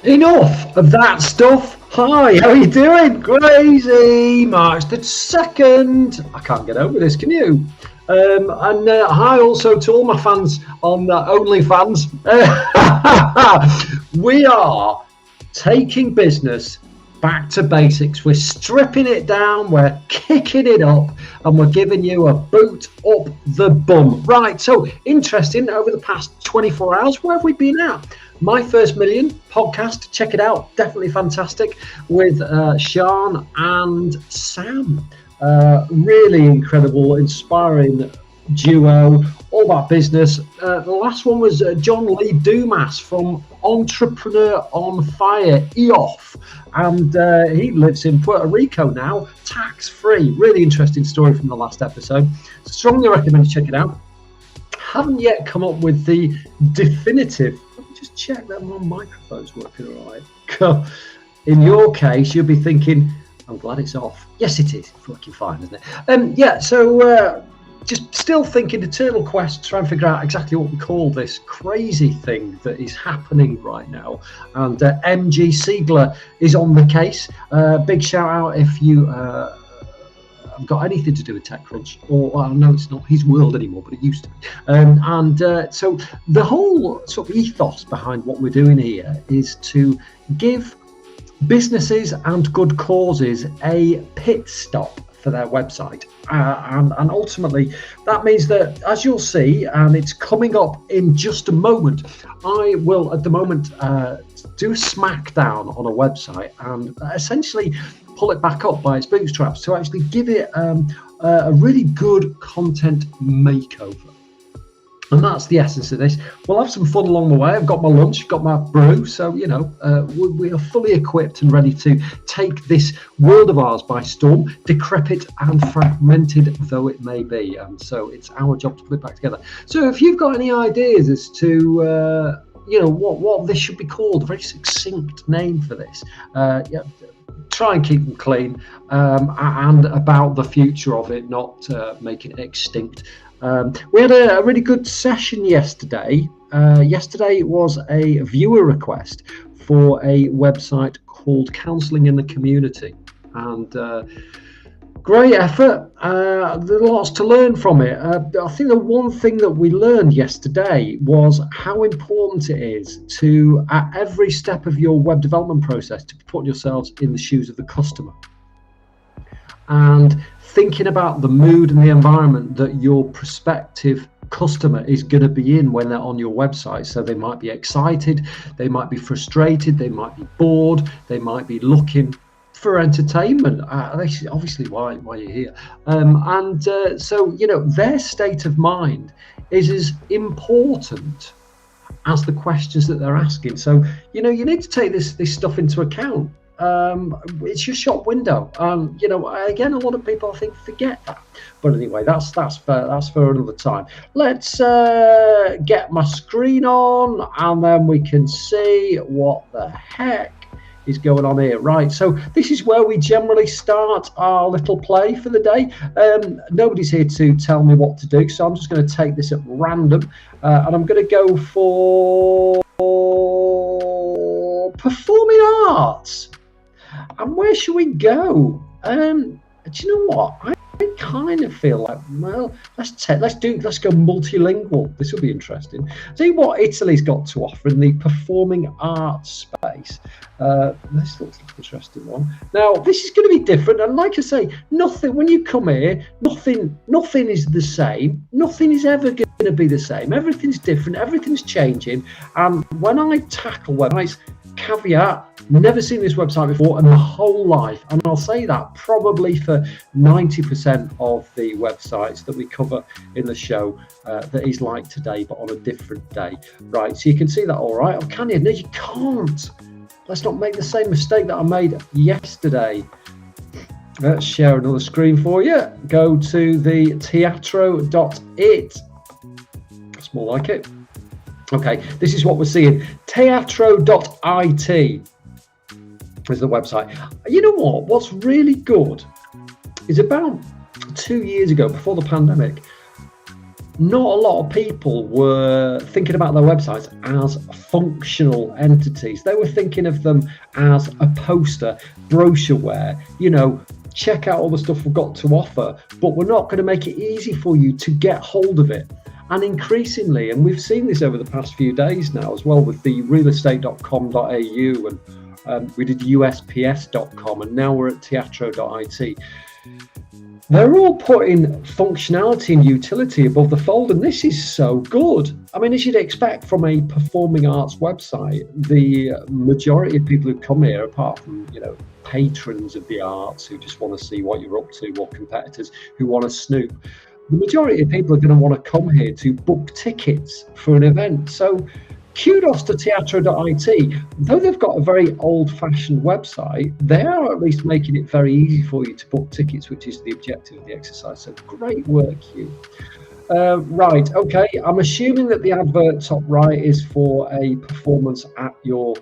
Enough of that stuff. Hi, how are you doing? Crazy March the 2nd. I can't get over this, can you? And hi also to all my fans on OnlyFans. We are taking business back to basics. We're stripping it down, we're kicking it up, and we're giving you a boot up the bum. Right, so interesting, over the past 24 hours, where have we been at? My First Million podcast, check it out, definitely fantastic, with Sean and Sam. Really incredible, inspiring duo, all about business. The last one was John Lee Dumas from Entrepreneur on Fire, EOF, and he lives in Puerto Rico now, tax-free. Really interesting story from the last episode. Strongly recommend you check it out. Haven't yet come up with the definitive. Let me just check that my microphone's working all right. In your case, you'll be thinking, I'm glad it's off. Yes, it is. It's working fine, isn't it? So just still thinking eternal quest, trying to figure out exactly what we call this crazy thing that is happening right now. And MG Siegler is on the case. Big shout out if you have got anything to do with TechCrunch, or no, it's not his world anymore, but it used to be. So the whole sort of ethos behind what we're doing here is to give businesses and good causes a pit stop for their website, and ultimately that means that, as you'll see, and it's coming up in just a moment, I will at the moment do a smackdown on a website and essentially pull it back up by its bootstraps to actually give it a really good content makeover. And that's the essence of this. We'll have some fun along the way. I've got my lunch, got my brew, so we are fully equipped and ready to take this world of ours by storm, decrepit and fragmented though it may be. And so it's our job to put it back together. So if you've got any ideas as to what this should be called, a very succinct name for this, try and keep them clean, and about the future of it, not making it extinct. We had a really good session yesterday. Yesterday was a viewer request for a website called Counselling in the Community, and great effort. There's lots to learn from it. I think the one thing that we learned yesterday was how important it is to, at every step of your web development process, to put yourselves in the shoes of the customer, and thinking about the mood and the environment that your prospective customer is going to be in when they're on your website. So they might be excited, they might be frustrated, they might be bored, they might be looking for entertainment. That's obviously why you're here. So their state of mind is as important as the questions that they're asking. So you need to take this stuff into account. It's your shop window. Again, a lot of people, I think, forget that. But anyway, that's for another time. Let's get my screen on, and then we can see what the heck is going on here. Right, so this is where we generally start our little play for the day. Nobody's here to tell me what to do, so I'm just going to take this at random, and I'm going to go for performing arts. And where should we go? Do you know what? I kind of feel like, well, let's go multilingual. This will be interesting. See what Italy's got to offer in the performing arts space. This looks like an interesting one. Now, this is going to be different, and like I say, nothing. When you come here, nothing is the same. Nothing is ever going to be the same. Everything's different. Everything's changing. And when I tackle websites, caveat, never seen this website before in my whole life, and I'll say that probably for 90% of the websites that we cover in the show that is like today, but on a different day. Right, so you can see that all right. Oh, can you? No, you can't. Let's not make the same mistake that I made yesterday. Let's share another screen for you. Go to the teatro.it. That's more like it. Okay, this is what we're seeing. Teatro.it is the website. You know what? What's really good is about 2 years ago, before the pandemic, not a lot of people were thinking about their websites as functional entities. They were thinking of them as a poster, brochureware, check out all the stuff we've got to offer, but we're not going to make it easy for you to get hold of it. And increasingly, and we've seen this over the past few days now as well with the realestate.com.au, and we did usps.com, and now we're at teatro.it. They're all putting functionality and utility above the fold, and this is so good. I mean, as you'd expect from a performing arts website, the majority of people who come here, apart from, patrons of the arts who just want to see what you're up to, or competitors who want to snoop, the majority of people are going to want to come here to book tickets for an event. So kudos to teatro.it. Though they've got a very old-fashioned website, they are at least making it very easy for you to book tickets, which is the objective of the exercise. So great work, Hugh. Right, okay, I'm assuming that the advert top right is for a performance at your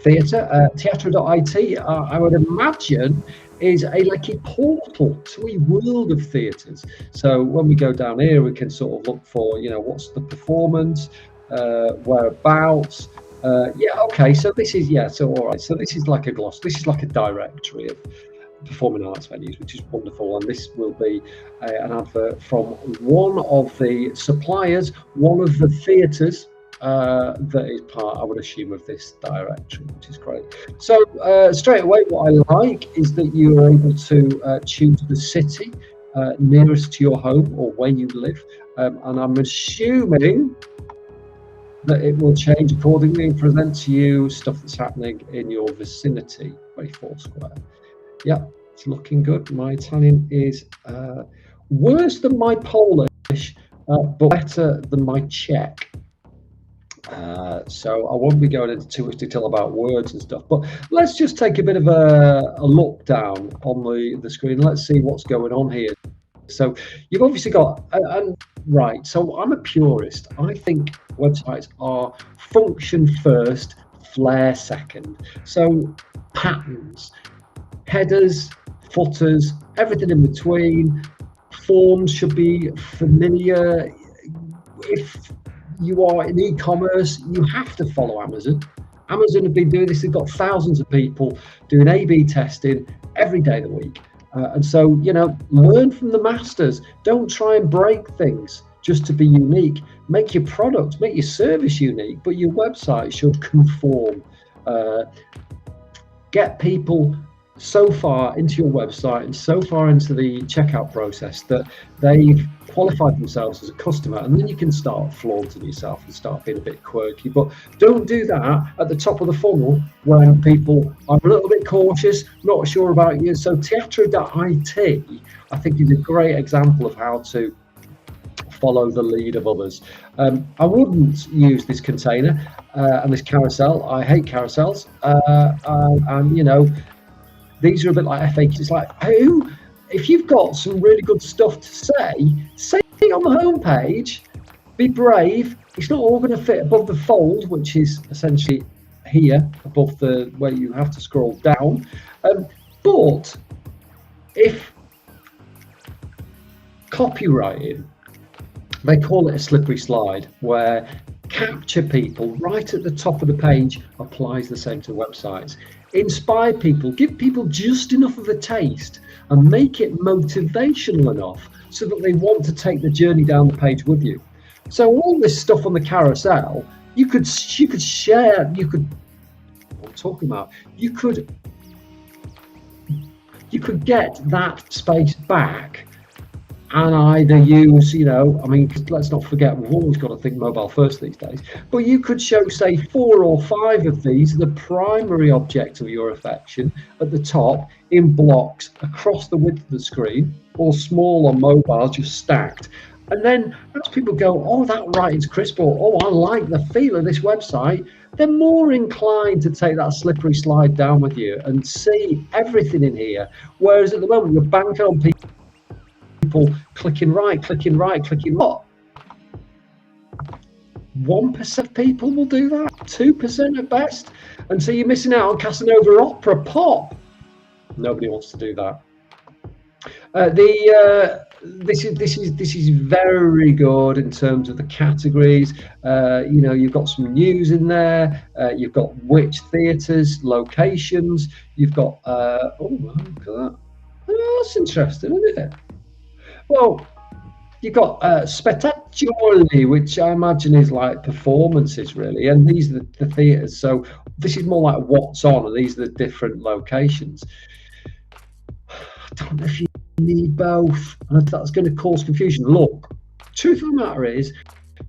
theatre. Teatro.it, I would imagine, is a portal to a world of theatres. So when we go down here, we can sort of look for, what's the performance, whereabouts. Okay, so this is, all right, so this is like a gloss, this is like a directory of performing arts venues, which is wonderful, and this will be an advert from one of the suppliers, one of the theatres that is part, I would assume, of this directory, which is great. So straight away, what I like is that you are able to choose the city nearest to your home or where you live, and I'm assuming that it will change accordingly and present to you stuff that's happening in your vicinity. 24 square. Yeah, it's looking good. My Italian is worse than my Polish, but better than my Czech. So I won't be going into too much detail about words and stuff, but let's just take a bit of a look down on the screen. Let's see what's going on here. So you've obviously got, right, so I'm a purist. I think websites are function first, flair second. So patterns, headers, footers, everything in between. Forms should be familiar. If you are in e-commerce, you have to follow Amazon. Amazon have been doing this. They've got thousands of people doing A/B testing every day of the week. And so, learn from the masters. Don't try and break things just to be unique. Make your product, make your service unique, but your website should conform. Get people so far into your website and so far into the checkout process that they've qualified themselves as a customer, and then you can start flaunting yourself and start being a bit quirky. But don't do that at the top of the funnel when people are a little bit cautious, not sure about you. So teatro.it, I think, is a great example of how to follow the lead of others. I wouldn't use this container and this carousel. I hate carousels, and these are a bit like FAQs. It's like, if you've got some really good stuff to say it on the homepage. Be brave. It's not all going to fit above the fold, which is essentially here above the where you have to scroll down. But if copywriting, they call it a slippery slide, where capture people right at the top of the page applies the same to websites. Inspire people, give people just enough of a taste and make it motivational enough so that they want to take the journey down the page with you. So all this stuff on the carousel, you could share, what I'm talking about, you could get that space back and either use, let's not forget, we've always got to think mobile first these days, but you could show, say, 4 or 5 of these, the primary object of your affection, at the top in blocks across the width of the screen, or small on mobile, just stacked. And then as people go, oh, that writing's crisp, or oh, I like the feel of this website, they're more inclined to take that slippery slide down with you and see everything in here. Whereas at the moment, you're banking on people clicking right, clicking left. 1% of people will do that, 2% at best. And so you're missing out on Casanova Opera Pop. Nobody wants to do that. this is very good in terms of the categories. You've got some news in there. You've got which theatres, locations. You've got look at that. Oh, that's interesting, isn't it? Well, you've got spettacolari, which I imagine is like performances, really, and these are the theatres. So this is more like what's on, and these are the different locations. I don't know if you need both, and that's going to cause confusion. Look, truth of the matter is,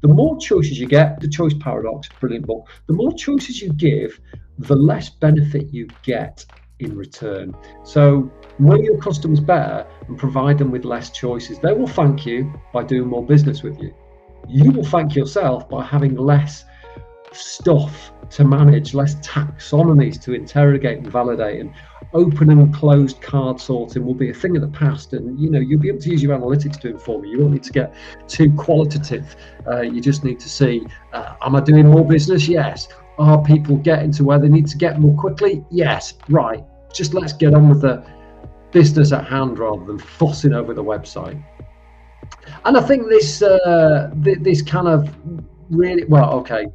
the more choices you get, The Choice Paradox, brilliant book, the more choices you give, the less benefit you get in return. So know your customers better and provide them with less choices. They will thank you by doing more business with you. You will thank yourself by having less stuff to manage, less taxonomies to interrogate and validate, and open and closed card sorting will be a thing of the past. And you'll be able to use your analytics to inform you. You won't need to get too qualitative. You just need to see, am I doing more business? Yes. Are people getting to where they need to get more quickly? Yes. Right. Just let's get on with the business at hand rather than fussing over the website. And I think this kind of really, well, okay,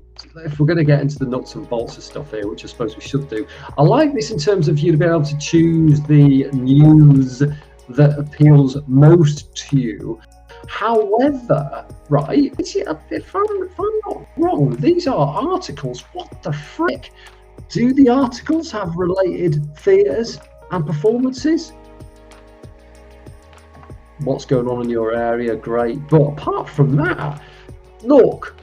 if we're going to get into the nuts and bolts of stuff here, which I suppose we should do, I like this in terms of you to be able to choose the news that appeals most to you. However, right, if I'm not wrong, these are articles. What the frick? Do the articles have related theatres and performances? What's going on in your area? Great. But apart from that, look,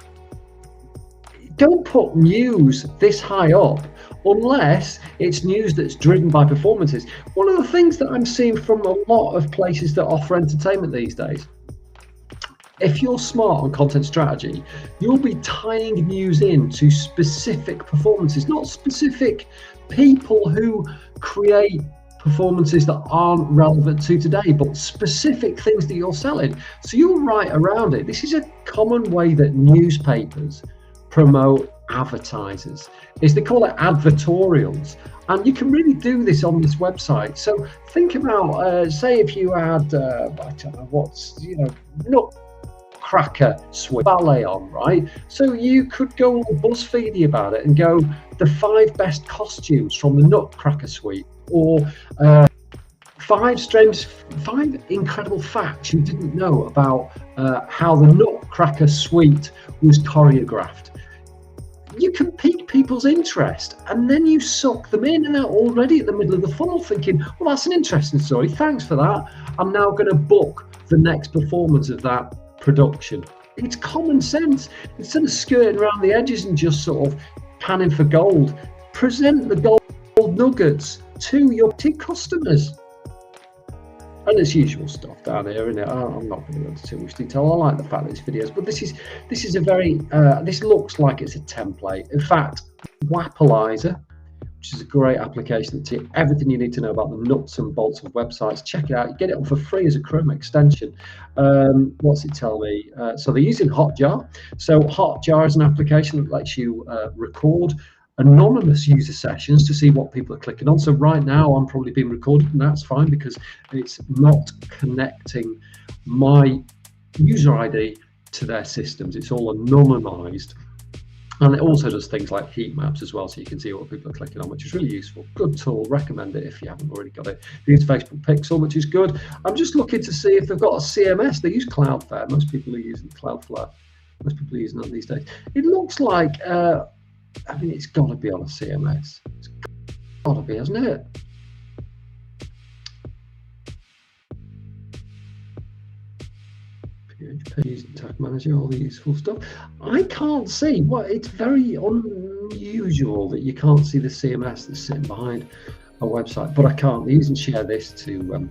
don't put news this high up unless it's news that's driven by performances. One of the things that I'm seeing from a lot of places that offer entertainment these days, if you're smart on content strategy, you'll be tying news in to specific performances, not specific people who create performances that aren't relevant to today, but specific things that you're selling. So you'll write around it. This is a common way that newspapers promote advertisers, is they call it advertorials, and you can really do this on this website. So think about say if you had I don't know what's nutcracker suite ballet on, right? So you could go all BuzzFeedy about it and go the 5 best costumes from the Nutcracker suite, or 5 incredible facts you didn't know about how the Nutcracker suite was choreographed. You can pique people's interest, and then you suck them in, and they're already at the middle of the funnel thinking, well, that's an interesting story, thanks for that, I'm now going to book the next performance of that production. It's common sense. Instead of skirting around the edges and just sort of panning for gold, present the gold nuggets to your customers. And it's usual stuff down here, isn't it? I'm not going to go into too much detail. I like the fact that it's videos, but this is a very this looks like it's a template. In fact, Wappalizer, which is a great application that tells you everything you need to know about the nuts and bolts of websites. Check it out. You get it on for free as a Chrome extension. What's it tell me? So they're using Hotjar. So Hotjar is an application that lets you record anonymous user sessions to see what people are clicking on. So right now I'm probably being recorded, and that's fine because it's not connecting my user ID to their systems. It's all anonymized. And it also does things like heat maps as well, so you can see what people are clicking on, which is really useful. Good tool, recommend it if you haven't already got it. They use Facebook Pixel, which is good. I'm just looking to see if they've got a CMS. They use Cloudflare. Most people are using Cloudflare. Most people are using that these days. It looks like, I mean, it's got to be on a CMS. It's got to be, hasn't it? PHP, Tag Manager, all the useful stuff. I can't see. Well, it's very unusual that you can't see the CMS that's sitting behind a website, but I can't use and share this to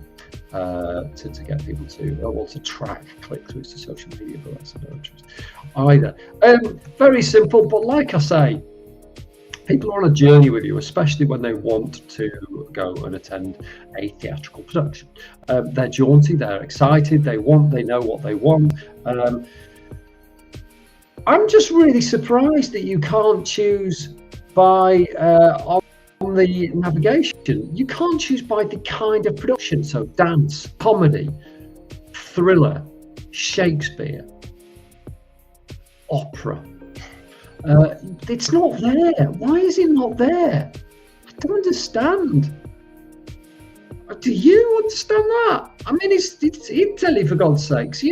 get people to track click-throughs to social media, but that's no interest either. Very simple, but like I say, people are on a journey with you, especially when they want to go and attend a theatrical production. They're jaunty, they're excited, they know what they want. I'm just really surprised that you can't choose by on the navigation. You can't choose by the kind of production, so dance, comedy, thriller, Shakespeare, opera. It's not there. Why is it not there? I don't understand. Do you understand that? I mean, it's Italy, for God's sakes.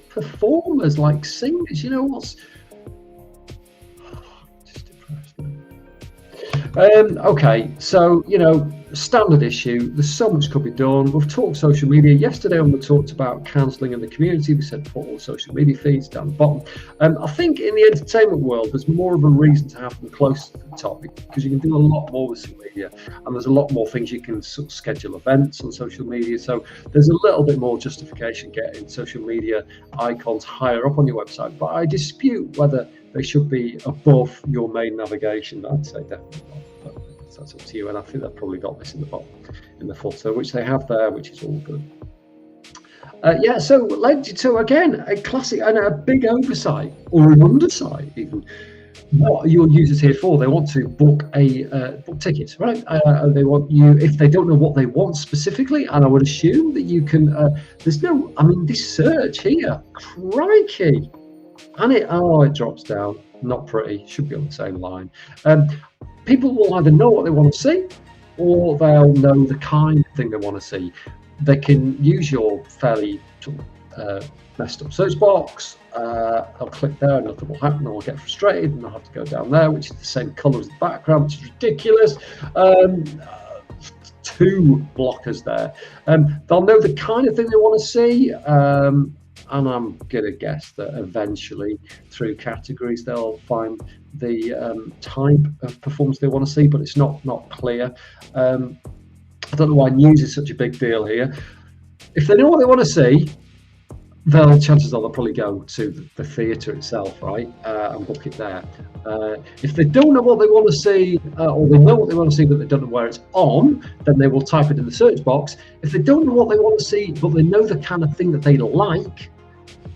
Performers like singers. What's just depressed. Okay, so standard issue. There's so much could be done. We've talked social media yesterday when we talked about counselling in the community. We said put all social media feeds down the bottom. I think in the entertainment world, there's more of a reason to have them close to the top, because you can do a lot more with social media, and there's a lot more things you can sort of schedule events on social media. So there's a little bit more justification getting social media icons higher up on your website. But I dispute whether they should be above your main navigation. I'd say definitely not. But that's up to you, and I think they've probably got this in the bottom, in the footer, which they have there, which is all good. So led you to, again, a classic and a big oversight, or an undersight even. What are your users here for? They want to book book tickets, right? They want you, if they don't know what they want specifically, and I would assume that you can, this search here, crikey, and it drops down, not pretty, should be on the same line. People will either know what they want to see, or they'll know the kind of thing they want to see. They can use your fairly messed up search box. I'll click there and nothing will happen. I'll get frustrated and I'll have to go down there, which is the same colour as the background, which is ridiculous. 2 blockers there. They'll know the kind of thing they want to see. And I'm going to guess that eventually, through categories, they'll find the type of performance they want to see, but it's not clear. I don't know why news is such a big deal here. If they know what they want to see, chances are they'll probably go to the theatre itself, right, and book it there. If they don't know what they want to see, or they know what they want to see but they don't know where it's on, then they will type it in the search box. If they don't know what they want to see but they know the kind of thing that they like,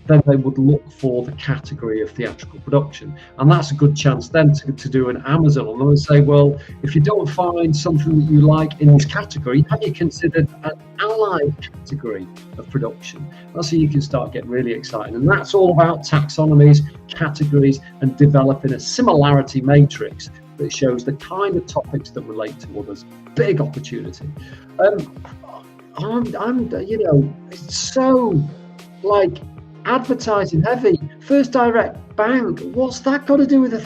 then they would look for the category of theatrical production. And that's a good chance then to do an Amazon on them and say, well, if you don't find something that you like in this category, have you considered an allied category of production? That's how you can start getting really excited. And that's all about taxonomies, categories, and developing a similarity matrix that shows the kind of topics that relate to others. Big opportunity. It's so advertising heavy. First Direct Bank, what's that got to do with a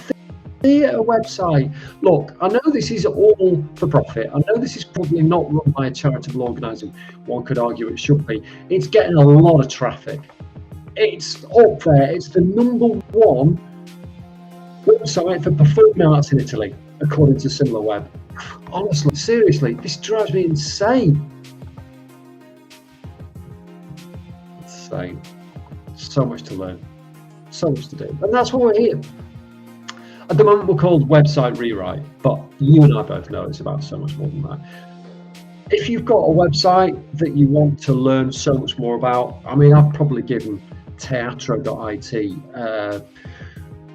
theatre website? Look, I know this is all for profit. I know this is probably not run by a charitable organisation. One could argue it should be. It's getting a lot of traffic. It's up there. It's the #1 website for performing arts in Italy, according to SimilarWeb. Honestly, seriously, this drives me insane. Insane. So much to learn, so much to do, and that's why we're here. At the moment, we're called Website Rewrite, but you and I both know it's about so much more than that. If you've got a website that you want to learn so much more about, I've probably given teatro.it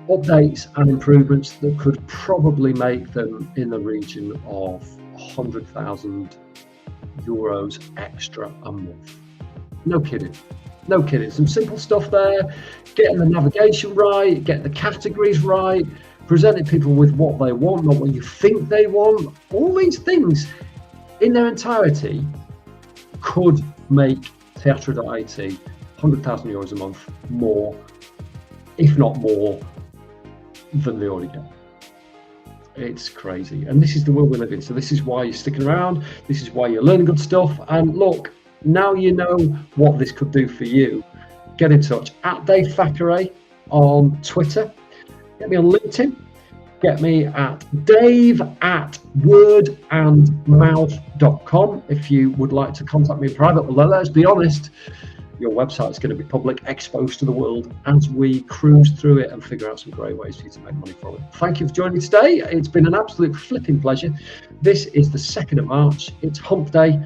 updates and improvements that could probably make them in the region of €100,000 extra a month. No kidding. No kidding. Some simple stuff there, getting the navigation right, getting the categories right, presenting people with what they want, not what you think they want. All these things in their entirety could make teatro.it €100,000 a month more, if not more, than they already get. It's crazy. And this is the world we live in. So this is why you're sticking around. This is why you're learning good stuff. And look, now you know what this could do for you. Get in touch at Dave Thackeray on Twitter. Get me on LinkedIn. Get me at dave@wordandmouth.com if you would like to contact me in private. Although let's be honest, your website is going to be public, exposed to the world as we cruise through it and figure out some great ways for you to make money from it. Thank you for joining me today. It's been an absolute flipping pleasure. This is the 2nd of March. It's hump day.